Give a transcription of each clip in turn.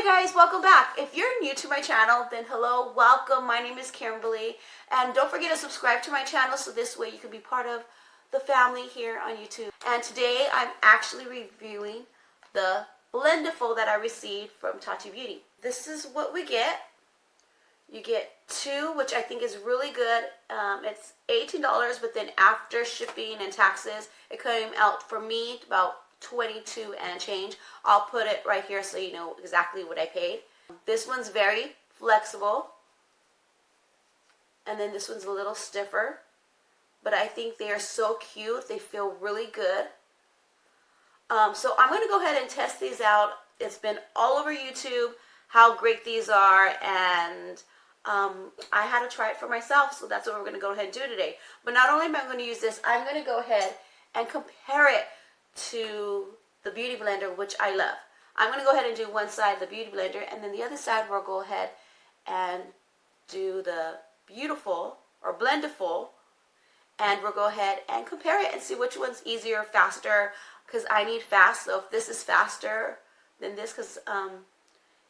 Hi guys, welcome back. If you're new to my channel, then hello, welcome. My name is Kimberly, and don't forget to subscribe to my channel so this way you can be part of the family here on YouTube. And today I'm actually reviewing the Blendiful that I received from Tati Beauty. This is what we get. You get two, which I think is really good. It's $18, but then after shipping and taxes, it came out for me about 22 and change. I'll put it right here so you know exactly what I paid. This one's very flexible, and then this one's a little stiffer, but I think they are so cute. They feel really good. So I'm going to go ahead and test these out. It's been all over YouTube how great these are, and I had to try it for myself, so that's what we're going to go ahead and do today. But not only am I going to use this, I'm going to go ahead and compare it to the Beauty Blender, which I love. I'm going to go ahead and do one side, the Beauty Blender, and then the other side we'll go ahead and do the Beautiful or Blendiful, and we'll go ahead and compare it and see which one's easier, faster, because I need fast. So if this is faster than this, because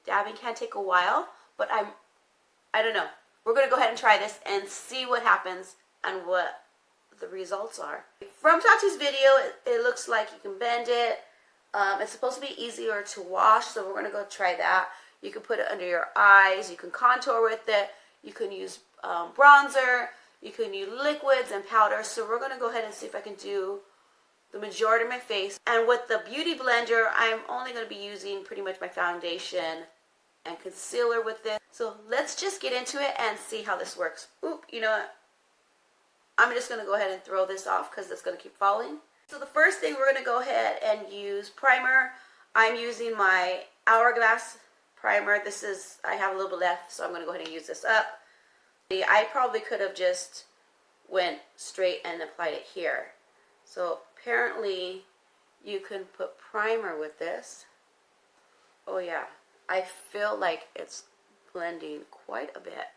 dabbing can take a while, but I don't know. We're going to go ahead and try this and see what happens and what the results are. From Tati's video, it looks like you can bend it. It's supposed to be easier to wash, so we're going to go try that. You can put it under your eyes. You can contour with it. You can use bronzer. You can use liquids and powders. So we're going to go ahead and see if I can do the majority of my face. And with the Beauty Blender, I'm only going to be using pretty much my foundation and concealer with this. So let's just get into it and see how this works. Oop, you know what? I'm just going to go ahead and throw this off because it's going to keep falling. So the first thing, we're going to go ahead and use primer. I'm using my Hourglass primer. I have a little bit left, so I'm going to go ahead and use this up. I probably could have just went straight and applied it here. So apparently you can put primer with this. Oh yeah, I feel like it's blending quite a bit.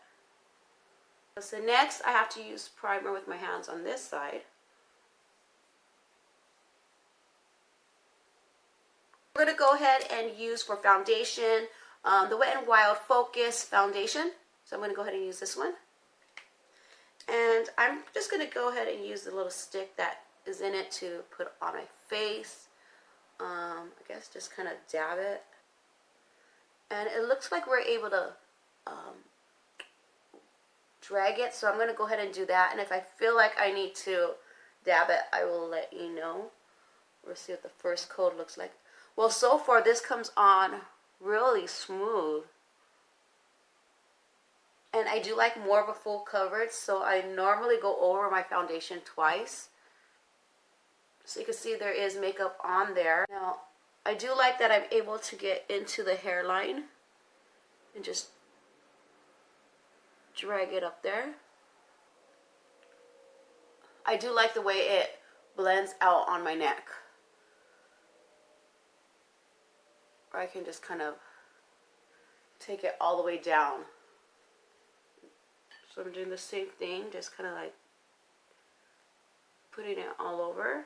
So next I have to use primer with my hands on this side. We're going to go ahead and use for foundation the Wet n Wild Focus foundation. So I'm going to go ahead and use this one. And I'm just going to go ahead and use the little stick that is in it to put on my face. I guess just kind of dab it. And it looks like we're able to drag it, so I'm going to go ahead and do that. And if I feel like I need to dab it, I will let you know. We'll see what the first coat looks like. Well, so far this comes on really smooth. And I do like more of a full coverage, so I normally go over my foundation twice. So you can see there is makeup on there. Now, I do like that I'm able to get into the hairline and just drag it up there. I do like the way it blends out on my neck. Or I can just kind of take it all the way down. So I'm doing the same thing, just kind of like putting it all over.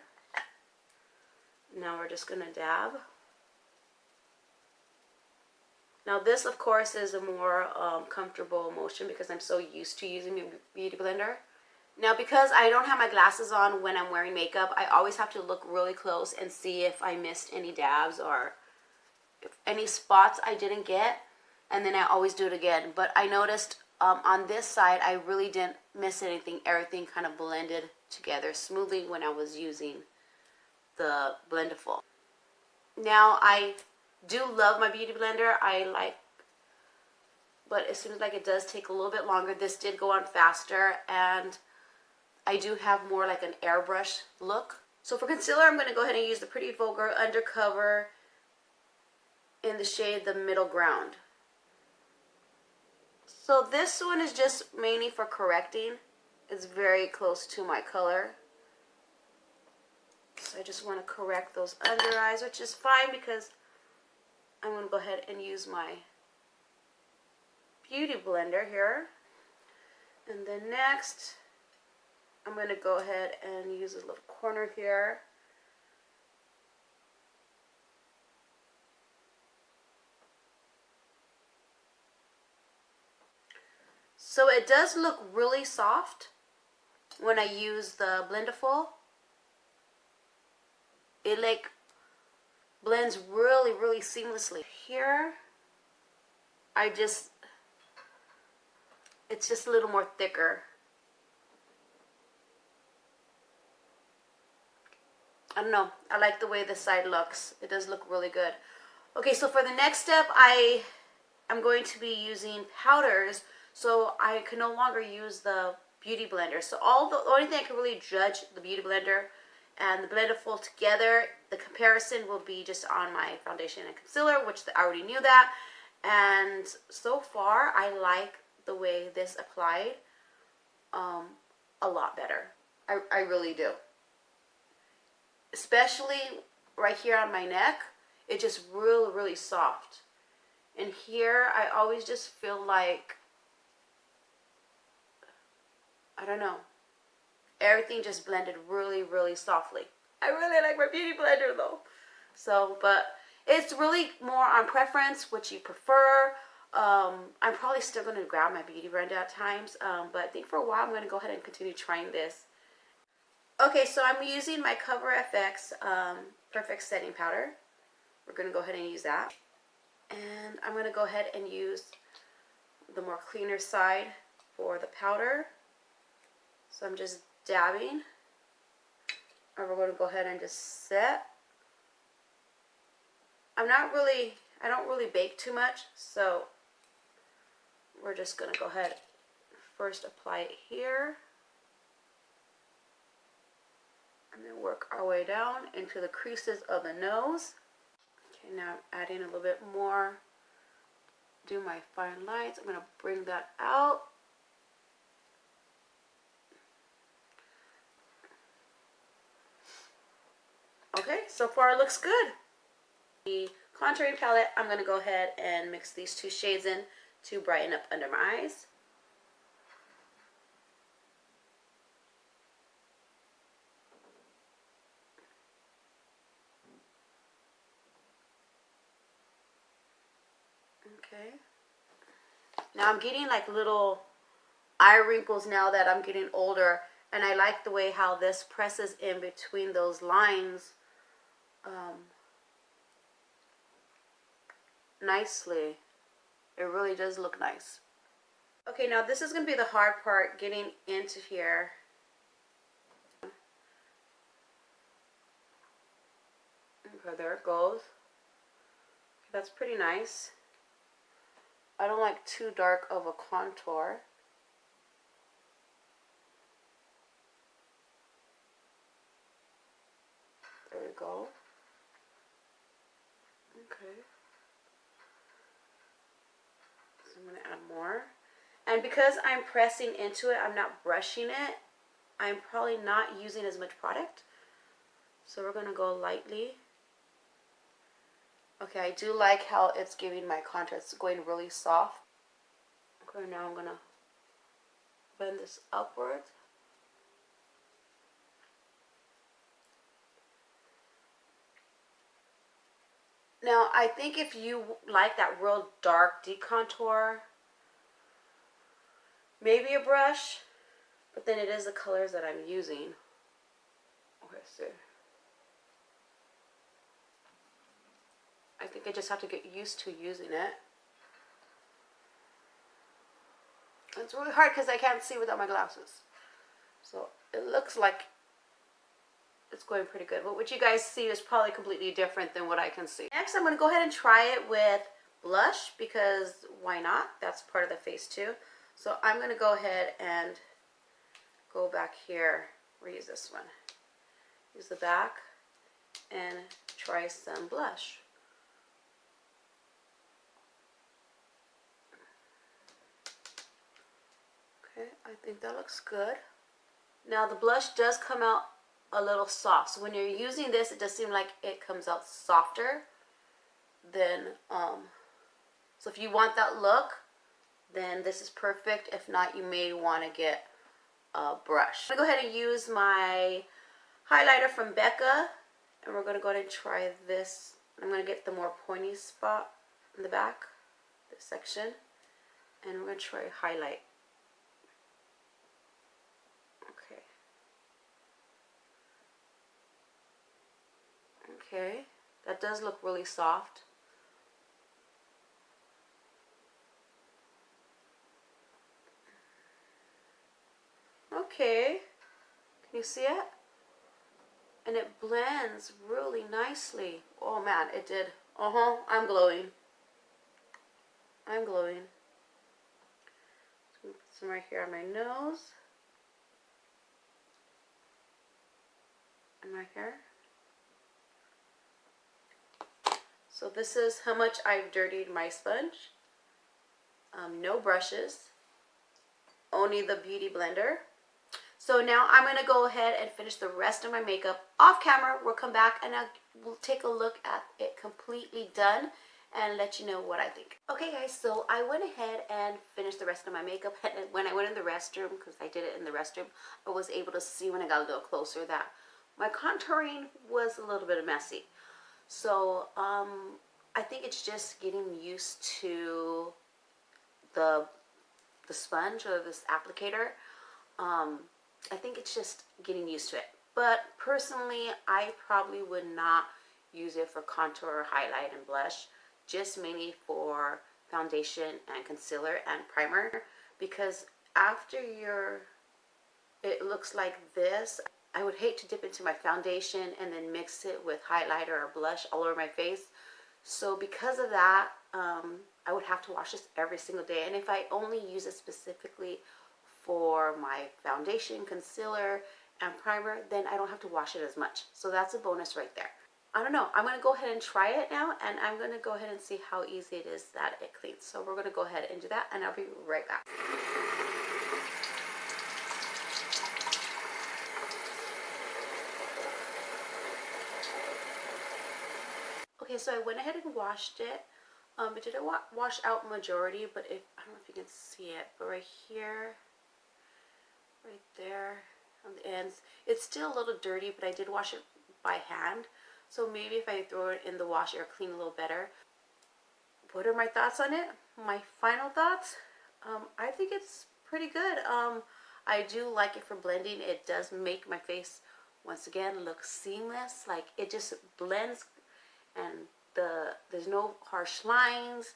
Now we're just going to dab. Now this, of course, is a more comfortable motion because I'm so used to using my Beauty Blender. Now because I don't have my glasses on when I'm wearing makeup, I always have to look really close and see if I missed any dabs or if any spots I didn't get, and then I always do it again. But I noticed on this side I really didn't miss anything. Everything kind of blended together smoothly when I was using the Blendiful. Now I do love my Beauty Blender. But it seems like it does take a little bit longer. This did go on faster, and I do have more like an airbrush look. So for concealer, I'm going to go ahead and use the Pretty Vulgar Undercover in the shade The Middle Ground. So this one is just mainly for correcting. It's very close to my color. So I just want to correct those under eyes, which is fine because I'm going to go ahead and use my Beauty Blender here. And then next, I'm going to go ahead and use a little corner here. So it does look really soft when I use the Blendiful. It like blends really, really seamlessly. Here, it's just a little more thicker. I don't know. I like the way this side looks. It does look really good. Okay, so for the next step, I'm going to be using powders, so I can no longer use the Beauty Blender. So the only thing I can really judge the Beauty Blender and the Blendiful together, the comparison will be just on my foundation and concealer, which I already knew that. And so far, I like the way this applied a lot better. I really do. Especially right here on my neck, it's just really, really soft. And here, I always just feel like, I don't know, everything just blended really, really softly. I really like my Beauty Blender though. So, but it's really more on preference, what you prefer. I'm probably still going to grab my Beauty Blender at times, but I think for a while I'm going to go ahead and continue trying this. Okay, so I'm using my Cover FX Perfect Setting Powder. We're going to go ahead and use that. And I'm going to go ahead and use the more cleaner side for the powder. So I'm just dabbing. And we're going to go ahead and just set. I don't really bake too much, so we're just going to go ahead first apply it here. And then work our way down into the creases of the nose. Okay, now I'm adding a little bit more. Do my fine lines. I'm going to bring that out. Okay, so far it looks good. The contouring palette, I'm going to go ahead and mix these two shades in to brighten up under my eyes. Okay. Now I'm getting like little eye wrinkles now that I'm getting older, and I like the way how this presses in between those lines nicely. It really does look nice. Okay, now this is going to be the hard part, getting into here. Okay, there it goes. That's pretty nice. I don't like too dark of a contour. There we go. Okay. So I'm going to add more. And because I'm pressing into it, I'm not brushing it. I'm probably not using as much product. So we're going to go lightly. Okay, I do like how it's giving my contour. It's going really soft. Okay, now I'm going to bend this upwards. Now, I think if you like that real dark deep contour, maybe a brush, but then it is the colors that I'm using. Okay, so I think I just have to get used to using it. It's really hard because I can't see without my glasses. So it looks like it's going pretty good. But what you guys see is probably completely different than what I can see. Next, I'm going to go ahead and try it with blush, because why not? That's part of the face too. So I'm going to go ahead and go back here. Reuse this one. Use the back and try some blush. Okay, I think that looks good. Now the blush does come out a little soft. So when you're using this, it does seem like it comes out softer than, so if you want that look, then this is perfect. If not, you may want to get a brush. I'm going to go ahead and use my highlighter from Becca, and we're going to go ahead and try this. I'm going to get the more pointy spot in the back, this section, and we're going to try highlight. Okay, that does look really soft. Okay, can you see it? And it blends really nicely. Oh man, it did. I'm glowing. I'm glowing. Put some right here on my nose. And right here. So this is how much I've dirtied my sponge. No brushes. Only the Beauty Blender. So now I'm going to go ahead and finish the rest of my makeup off camera. We'll come back and we'll take a look at it completely done and let you know what I think. Okay guys, so I went ahead and finished the rest of my makeup. And when I went in the restroom, because I did it in the restroom, I was able to see when I got a little closer that my contouring was a little bit messy. So I think it's just getting used to the sponge or this applicator. I think it's just getting used to it. But personally, I probably would not use it for contour, highlight, and blush. Just mainly for foundation and concealer and primer. Because after it looks like this, I would hate to dip into my foundation and then mix it with highlighter or blush all over my face. So because of that, I would have to wash this every single day. And if I only use it specifically for my foundation, concealer, and primer, then I don't have to wash it as much. So that's a bonus right there. I don't know. I'm going to go ahead and try it now, and I'm going to go ahead and see how easy it is that it cleans. So we're going to go ahead and do that, and I'll be right back. Okay, so I went ahead and washed it. It didn't wash out majority, but I don't know if you can see it, but right here, right there on the ends, it's still a little dirty, but I did wash it by hand. So maybe if I throw it in the wash, it'll clean a little better. What are my thoughts on it? My final thoughts? I think it's pretty good. I do like it for blending. It does make my face, once again, look seamless. Like it just blends, and there's no harsh lines.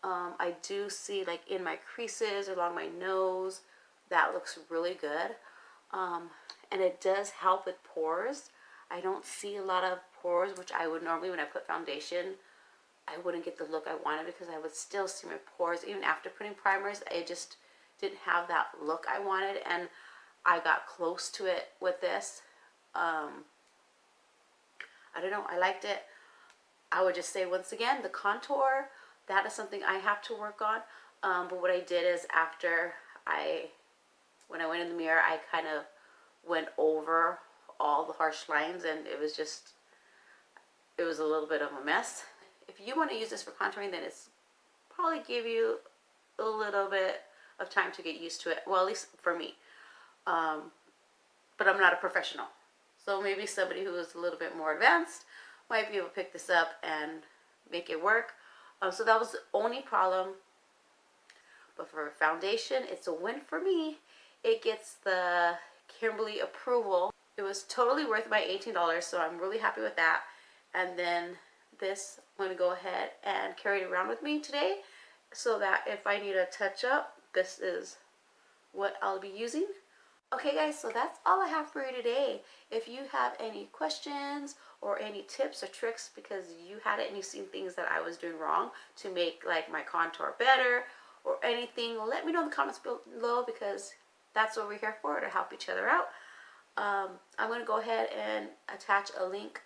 I do see, like in my creases along my nose, that looks really good. And it does help with pores. I don't see a lot of pores, which I would normally when I put foundation. I wouldn't get the look I wanted because I would still see my pores. Even after putting primers, I just didn't have that look I wanted, and I got close to it with this. I don't know, I liked it. I would just say once again, the contour, that is something I have to work on. But what I did is when I went in the mirror, I kind of went over all the harsh lines, and it was a little bit of a mess. If you want to use this for contouring, then it's probably give you a little bit of time to get used to it. Well, at least for me. But I'm not a professional. So maybe somebody who is a little bit more advanced might be able to pick this up and make it work. So that was the only problem. But for foundation, it's a win for me. It gets the Kimberly approval. It was totally worth my $18, so I'm really happy with that. And then this, I'm going to go ahead and carry it around with me today, so that if I need a touch up, this is what I'll be using. Okay guys, so that's all I have for you today. If you have any questions or any tips or tricks because you had it and you've seen things that I was doing wrong to make like my contour better or anything, let me know in the comments below, because that's what we're here for, to help each other out. I'm going to go ahead and attach a link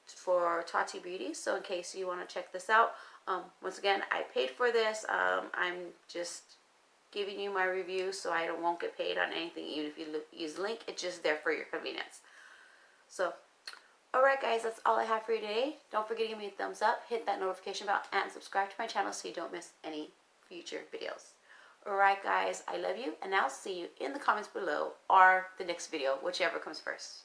for Tati Beauty, so in case you want to check this out. Once again, I paid for this. I'm just giving you my review, so I won't get paid on anything, even if you use the link. It's just there for your convenience. So, alright guys, that's all I have for you today. Don't forget to give me a thumbs up, hit that notification bell, and subscribe to my channel so you don't miss any future videos. Alright guys, I love you, and I'll see you in the comments below or the next video, whichever comes first.